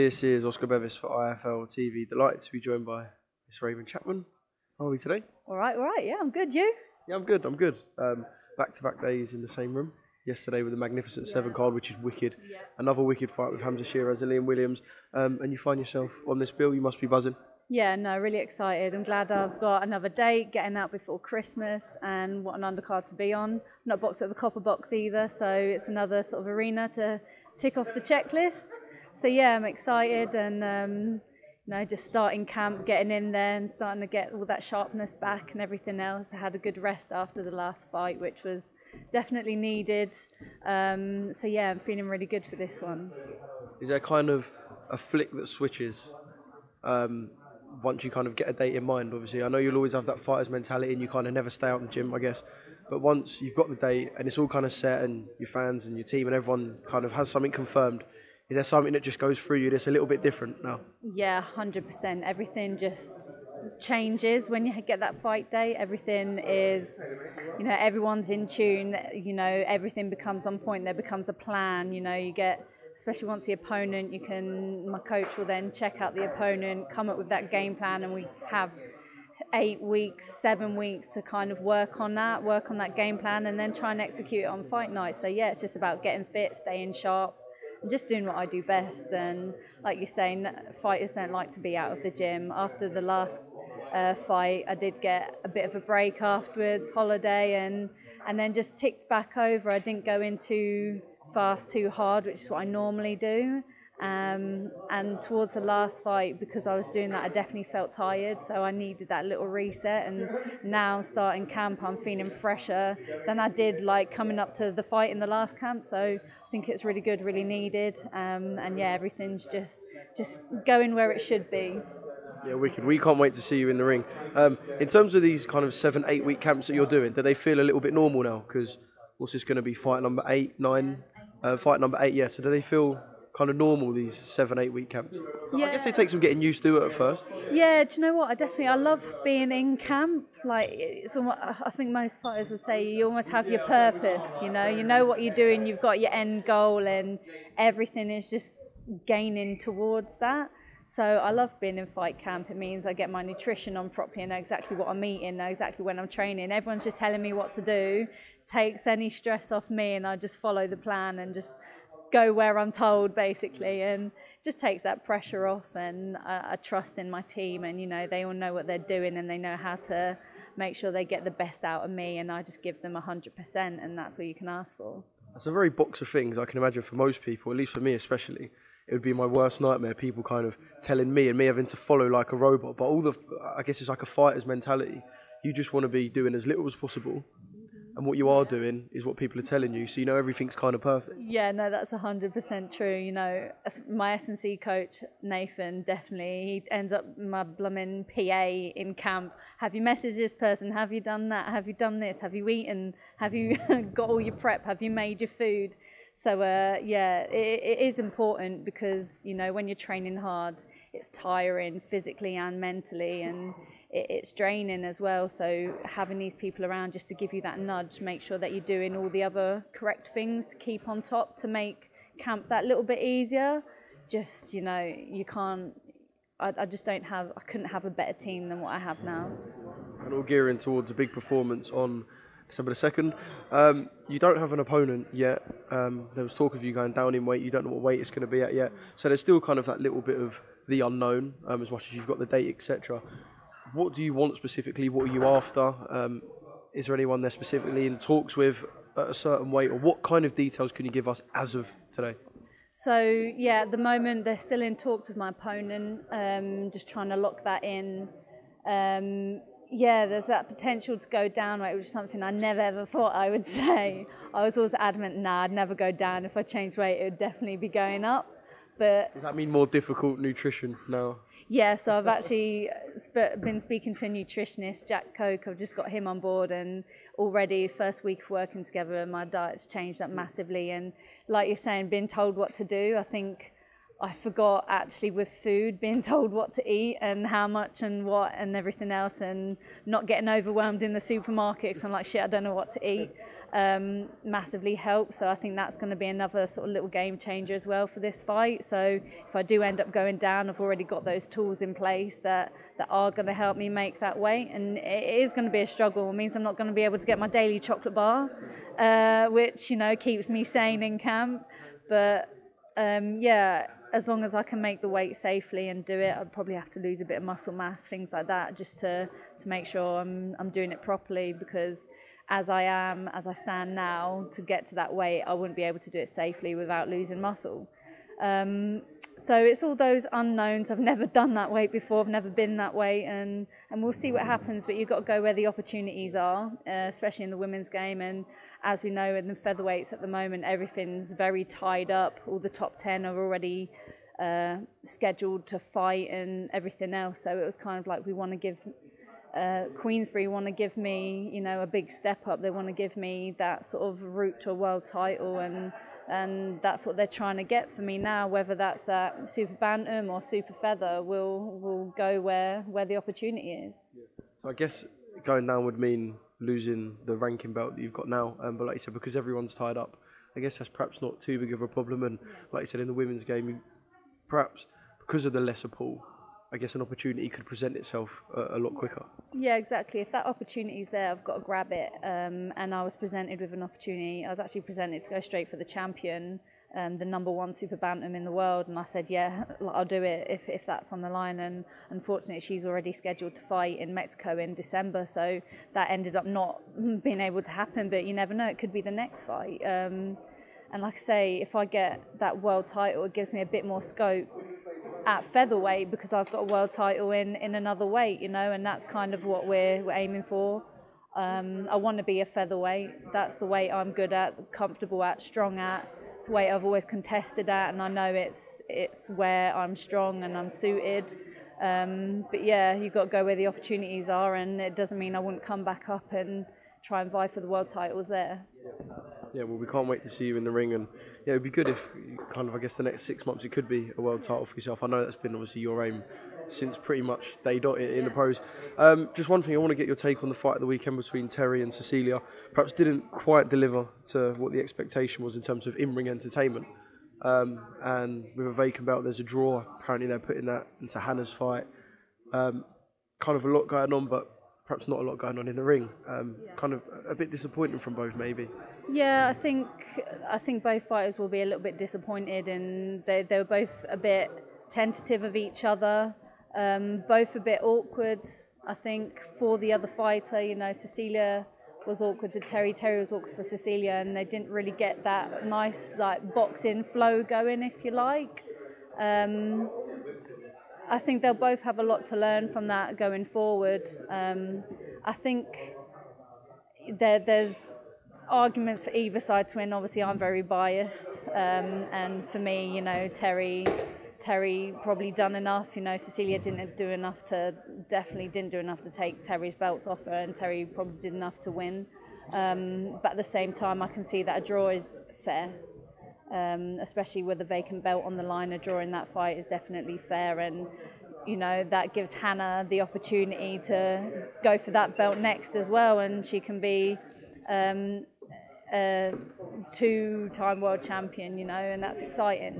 This is Oscar Bevis for IFL TV. Delighted to be joined by Miss Raven Chapman. How are we today? All right. Yeah, I'm good. You? Yeah, I'm good. Back-to-back days in the same room. Yesterday with the Magnificent Seven card, which is wicked. Yeah. Another wicked fight with Sheeraz-Williams. And you find yourself on this bill, you must be buzzing. Yeah, no, really excited. I'm glad I've got another date, getting out before Christmas, and what an undercard to be on. Not boxed at the Copper Box either, so it's another sort of arena to tick off the checklist. So yeah, I'm excited, and just starting camp, getting in there and starting to get all that sharpness back and everything else. I had a good rest after the last fight, which was definitely needed. So yeah, I'm feeling really good for this one. Is there kind of a flick that switches once you kind of get a date in mind? Obviously, I know you'll always have that fighter's mentality and you kind of never stay out in the gym, I guess. But once you've got the date and it's all kind of set and your fans and your team and everyone kind of has something confirmed, is there something that just goes through you that's a little bit different now? Yeah, 100%. Everything just changes when you get that fight day. Everything is, everyone's in tune. Everything becomes on point. There becomes a plan. You get, especially once the opponent, my coach will then check out the opponent, come up with that game plan, and we have 8 weeks, 7 weeks to kind of work on that game plan, and then try and execute it on fight night. So yeah, it's just about getting fit, staying sharp, and just doing what I do best. And like you're saying, fighters don't like to be out of the gym. After the last fight, I did get a bit of a break afterwards, holiday, and then just ticked back over. I didn't go in too fast, too hard, which is what I normally do. And towards the last fight, because I was doing that, I definitely felt tired, so I needed that little reset. And now starting camp, I'm feeling fresher than I did coming up to the fight in the last camp. So I think it's really good, really needed. And yeah, everything's just going where it should be. Yeah, wicked. We can't wait to see you in the ring. In terms of these kind of 7-8 week camps that you're doing, do they feel a little bit normal now? Because what's this going to be, fight number 8, 9? Fight number 8, yeah. So do they feel kind of normal, these 7-8 week camps? Yeah. I guess it takes some getting used to it at first. Yeah, do you know what? I love being in camp. It's almost, I think most fighters would say you almost have your purpose. You know what you're doing. You've got your end goal, and everything is just gaining towards that. So I love being in fight camp. It means I get my nutrition on properly, I know exactly what I'm eating, know exactly when I'm training. Everyone's just telling me what to do, takes any stress off me, and I just follow the plan and just go where I'm told, basically, and just takes that pressure off. And I trust in my team, and they all know what they're doing, and they know how to make sure they get the best out of me, and I just give them 100%, and that's all you can ask for. That's a very box of things, I can imagine, for most people, at least for me especially. It would be my worst nightmare, people kind of telling me and me having to follow like a robot. But I guess it's like a fighter's mentality. You just want to be doing as little as possible. And what you are doing is what people are telling you. So everything's kind of perfect. Yeah, no, that's 100% true. My S&C coach, Nathan, definitely, he ends up my blooming PA in camp. Have you messaged this person? Have you done that? Have you done this? Have you eaten? Have you got all your prep? Have you made your food? So yeah, it is important, because when you're training hard, it's tiring physically and mentally, and it's draining as well. So having these people around just to give you that nudge, make sure that you're doing all the other correct things to keep on top, to make camp that little bit easier. Just you can't. I couldn't have a better team than what I have now. And all gearing towards a big performance on December the 2nd. You don't have an opponent yet. There was talk of you going down in weight. You don't know what weight it's going to be at yet. So there's still kind of that little bit of the unknown, as much as you've got the date, etc. What do you want specifically? What are you after? Is there anyone there specifically in talks with at a certain weight? Or what kind of details can you give us as of today? So yeah, at the moment they're still in talks with my opponent, just trying to lock that in. Yeah, there's that potential to go down weight, which is something I never ever thought I would say. I was always adamant, I'd never go down. If I changed weight, it would definitely be going up. But does that mean more difficult nutrition now? Yeah, so I've actually been speaking to a nutritionist, Jack Coke. I've just got him on board, and already first week of working together, my diet's changed up massively. And like you're saying, being told what to do, I think I forgot actually with food, being told what to eat and how much and what and everything else, and not getting overwhelmed in the supermarket because I'm like, shit, I don't know what to eat. massively help. So I think that's going to be another sort of little game changer as well for this fight. So if I do end up going down, I've already got those tools in place that are going to help me make that weight. And it is going to be a struggle. It means I'm not going to be able to get my daily chocolate bar, which, you know, keeps me sane in camp. But yeah, as long as I can make the weight safely and do it, I'd probably have to lose a bit of muscle mass, things like that, just to make sure I'm doing it properly, because as I stand now, to get to that weight, I wouldn't be able to do it safely without losing muscle. So it's all those unknowns. I've never done that weight before. I've never been that weight, and we'll see what happens. But you've got to go where the opportunities are, especially in the women's game. And as we know, in the featherweights at the moment, everything's very tied up. All the top 10 are already scheduled to fight and everything else. So it was kind of like, we want to give Queensberry want to give me, you know, a big step up. They want to give me that sort of route to a world title, and that's what they're trying to get for me now. Whether that's at super bantam or super feather, we'll go where the opportunity is. Yeah. So I guess going down would mean losing the ranking belt that you've got now, but like you said, because everyone's tied up, I guess that's perhaps not too big of a problem. And like you said, in the women's game, perhaps because of the lesser pool, I guess an opportunity could present itself a lot quicker. Yeah, exactly. If that opportunity is there, I've got to grab it. And I was presented with an opportunity. I was actually presented to go straight for the champion, the #1 super bantam in the world. And I said, yeah, I'll do it if that's on the line. And unfortunately, she's already scheduled to fight in Mexico in December. So that ended up not being able to happen. But you never know, it could be the next fight. And like I say, if I get that world title, it gives me a bit more scope at featherweight, because I've got a world title in another weight, you know, and that's kind of what we're aiming for. I want to be a featherweight. That's the weight I'm good at, comfortable at, strong at. It's the weight I've always contested at, and I know it's where I'm strong and I'm suited. But yeah, you've got to go where the opportunities are, and it doesn't mean I wouldn't come back up and try and vie for the world titles there. Yeah, well, we can't wait to see you in the ring, and yeah, it'd be good if kind of, I guess, the next 6 months it could be a world title for yourself. I know that's been obviously your aim since pretty much day dot in the pros. Just one thing, I want to get your take on the fight of the weekend between Terry and Cecilia. Perhaps didn't quite deliver to what the expectation was in terms of in-ring entertainment. And with a vacant belt, there's a draw. Apparently they're putting that into Hannah's fight. Kind of a lot going on, but perhaps not a lot going on in the ring. Kind of a bit disappointing from both, maybe. Yeah, I think both fighters will be a little bit disappointed, and they were both a bit tentative of each other, both a bit awkward. I think for the other fighter, you know, Cecilia was awkward for Terry, Terry was awkward for Cecilia, and they didn't really get that nice like boxing flow going, if you like. I think they'll both have a lot to learn from that going forward. I think there's arguments for either side to win. Obviously, I'm very biased, and for me, you know, Terry probably done enough. You know, Cecilia definitely didn't do enough to take Terry's belts off her, and Terry probably did enough to win. But at the same time, I can see that a draw is fair, especially with a vacant belt on the line. A draw in that fight is definitely fair, and you know, that gives Hannah the opportunity to go for that belt next as well, and she can be a 2-time world champion, you know, and that's exciting.